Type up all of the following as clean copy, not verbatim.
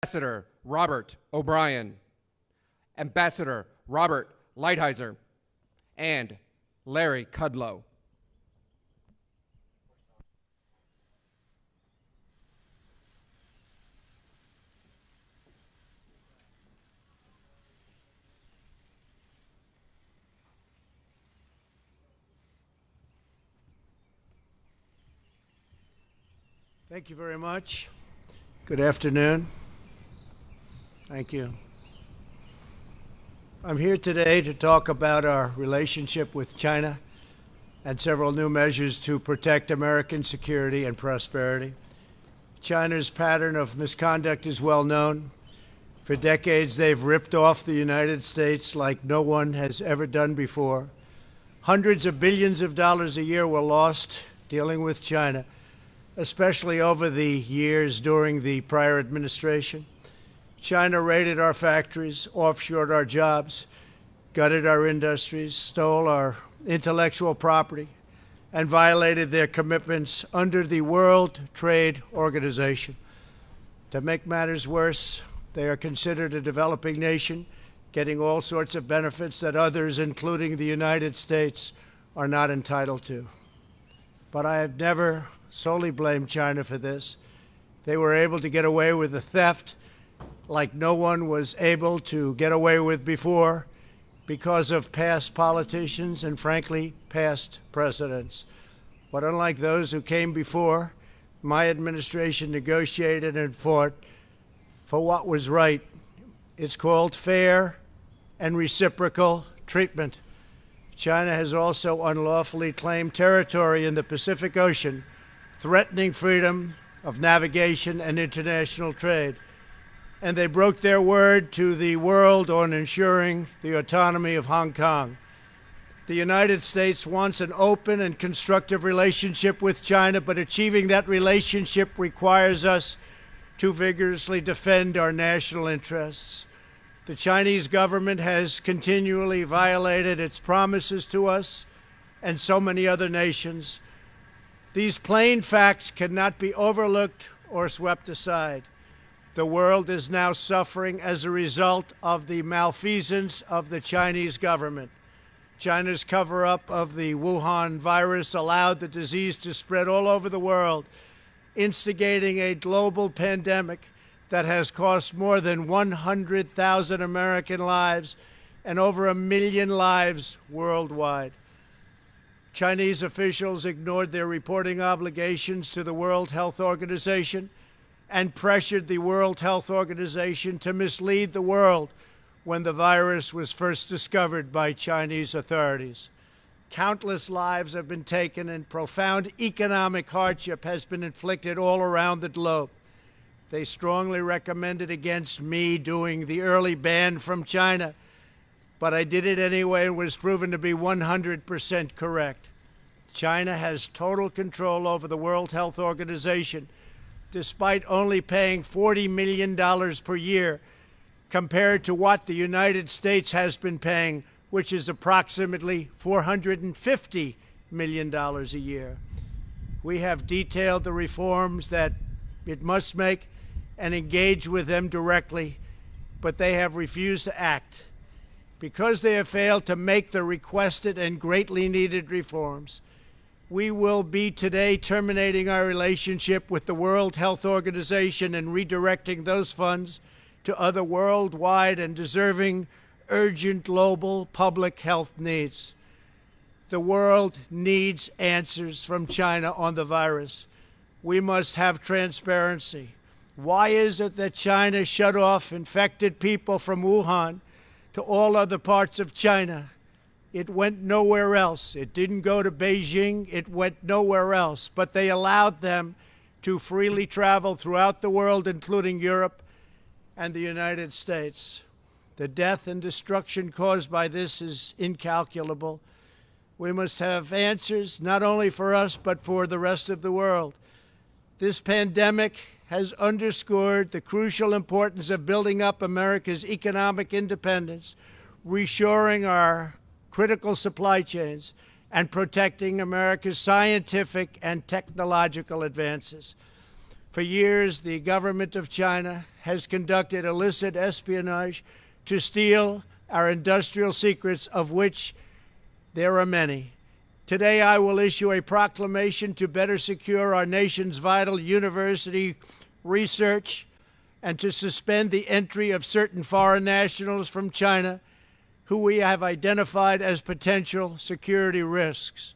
Ambassador Robert O'Brien, Ambassador Robert Lighthizer, and Larry Kudlow. Thank you very much. Good afternoon. Thank you. I'm here today to talk about our relationship with China and several new measures to protect American security and prosperity. China's pattern of misconduct is well known. For decades, they've ripped off the United States like no one has ever done before. Hundreds of billions of dollars a year were lost dealing with China, especially over the years during the prior administration. China raided our factories, offshored our jobs, gutted our industries, stole our intellectual property, and violated their commitments under the World Trade Organization. To make matters worse, they are considered a developing nation, getting all sorts of benefits that others, including the United States, are not entitled to. But I have never solely blamed China for this. They were able to get away with the theft like no one was able to get away with before because of past politicians and, frankly, past presidents. But unlike those who came before, my administration negotiated and fought for what was right. It's called fair and reciprocal treatment. China has also unlawfully claimed territory in the Pacific Ocean, threatening freedom of navigation and international trade. And they broke their word to the world on ensuring the autonomy of Hong Kong. The United States wants an open and constructive relationship with China, but achieving that relationship requires us to vigorously defend our national interests. The Chinese government has continually violated its promises to us and so many other nations. These plain facts cannot be overlooked or swept aside. The world is now suffering as a result of the malfeasance of the Chinese government. China's cover-up of the Wuhan virus allowed the disease to spread all over the world, instigating a global pandemic that has cost more than 100,000 American lives and over 1 million lives worldwide. Chinese officials ignored their reporting obligations to the World Health Organization and pressured the World Health Organization to mislead the world when the virus was first discovered by Chinese authorities. Countless lives have been taken and profound economic hardship has been inflicted all around the globe. They strongly recommended against me doing the early ban from China, but I did it anyway and was proven to be 100% correct. China has total control over the World Health Organization, despite only paying $40 million per year compared to what the United States has been paying, which is approximately $450 million a year. We have detailed the reforms that it must make and engage with them directly, but they have refused to act. Because they have failed to make the requested and greatly needed reforms, we will be today terminating our relationship with the World Health Organization and redirecting those funds to other worldwide and deserving urgent global public health needs. The world needs answers from China on the virus. We must have transparency. Why is it that China shut off infected people from Wuhan to all other parts of China? It went nowhere else. It didn't go to Beijing. It went nowhere else. But they allowed them to freely travel throughout the world, including Europe and the United States. The death and destruction caused by this is incalculable. We must have answers, not only for us, but for the rest of the world. This pandemic has underscored the crucial importance of building up America's economic independence, reshoring our critical supply chains, and protecting America's scientific and technological advances. For years, the government of China has conducted illicit espionage to steal our industrial secrets, of which there are many. Today, I will issue a proclamation to better secure our nation's vital university research and to suspend the entry of certain foreign nationals from China who we have identified as potential security risks.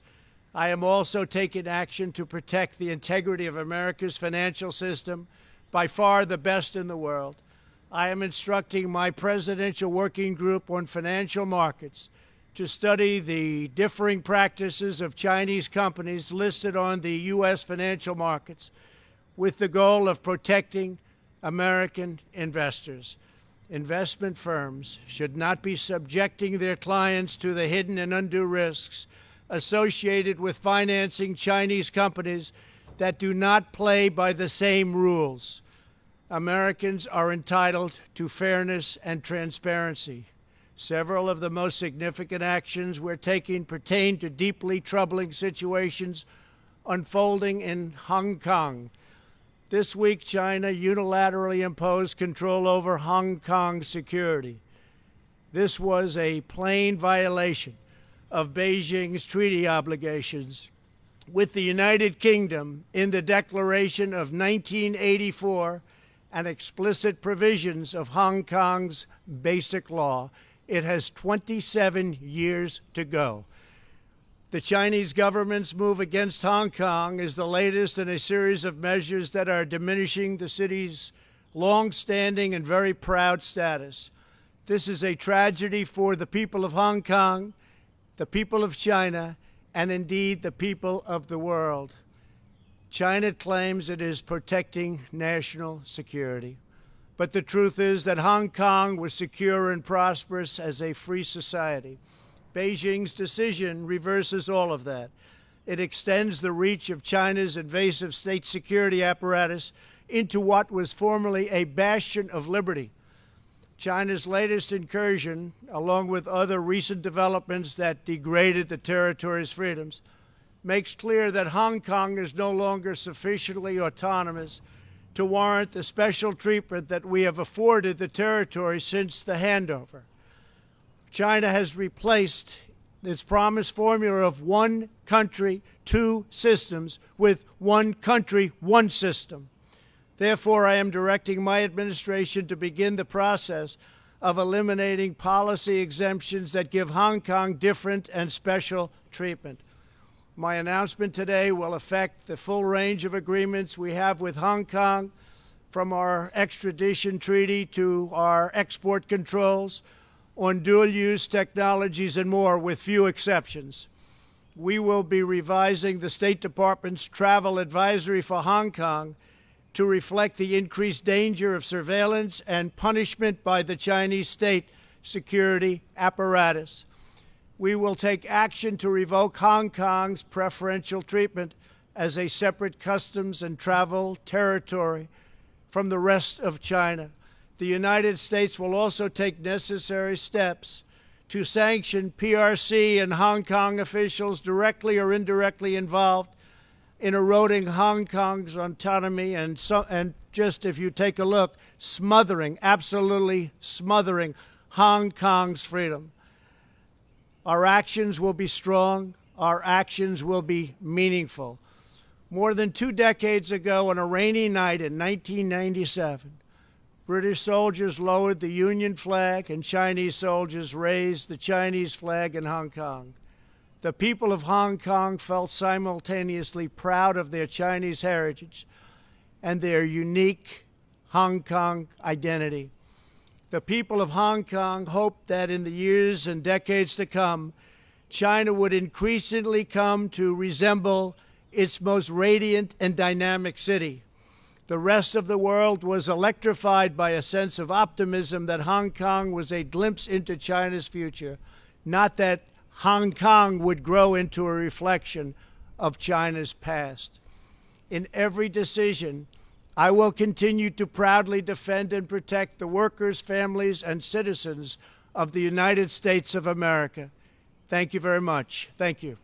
I am also taking action to protect the integrity of America's financial system, by far the best in the world. I am instructing my Presidential Working Group on Financial Markets to study the differing practices of Chinese companies listed on the U.S. financial markets with the goal of protecting American investors. Investment firms should not be subjecting their clients to the hidden and undue risks associated with financing Chinese companies that do not play by the same rules. Americans are entitled to fairness and transparency. Several of the most significant actions we're taking pertain to deeply troubling situations unfolding in Hong Kong. This week, China unilaterally imposed control over Hong Kong's security. This was a plain violation of Beijing's treaty obligations with the United Kingdom in the Declaration of 1984 and explicit provisions of Hong Kong's Basic Law. It has 27 years to go. The Chinese government's move against Hong Kong is the latest in a series of measures that are diminishing the city's long-standing and very proud status. This is a tragedy for the people of Hong Kong, the people of China, and indeed the people of the world. China claims it is protecting national security. But the truth is that Hong Kong was secure and prosperous as a free society. Beijing's decision reverses all of that. It extends the reach of China's invasive state security apparatus into what was formerly a bastion of liberty. China's latest incursion, along with other recent developments that degraded the territory's freedoms, makes clear that Hong Kong is no longer sufficiently autonomous to warrant the special treatment that we have afforded the territory since the handover. China has replaced its promised formula of one country, two systems with one country, one system. Therefore, I am directing my administration to begin the process of eliminating policy exemptions that give Hong Kong different and special treatment. My announcement today will affect the full range of agreements we have with Hong Kong, from our extradition treaty to our export controls on dual-use technologies and more, with few exceptions. We will be revising the State Department's travel advisory for Hong Kong to reflect the increased danger of surveillance and punishment by the Chinese state security apparatus. We will take action to revoke Hong Kong's preferential treatment as a separate customs and travel territory from the rest of China. The United States will also take necessary steps to sanction PRC and Hong Kong officials directly or indirectly involved in eroding Hong Kong's autonomy and just, if you take a look, absolutely smothering Hong Kong's freedom. Our actions will be strong. Our actions will be meaningful. More than 2 decades ago, on a rainy night in 1997, British soldiers lowered the Union flag and Chinese soldiers raised the Chinese flag in Hong Kong. The people of Hong Kong felt simultaneously proud of their Chinese heritage and their unique Hong Kong identity. The people of Hong Kong hoped that in the years and decades to come, China would increasingly come to resemble its most radiant and dynamic city. The rest of the world was electrified by a sense of optimism that Hong Kong was a glimpse into China's future, not that Hong Kong would grow into a reflection of China's past. In every decision, I will continue to proudly defend and protect the workers, families, and citizens of the United States of America. Thank you very much. Thank you.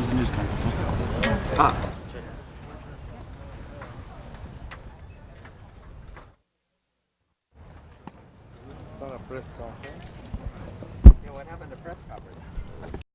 just a news conference. What's that? Ah. It's not a press conference. Yeah, what happened to press coverage?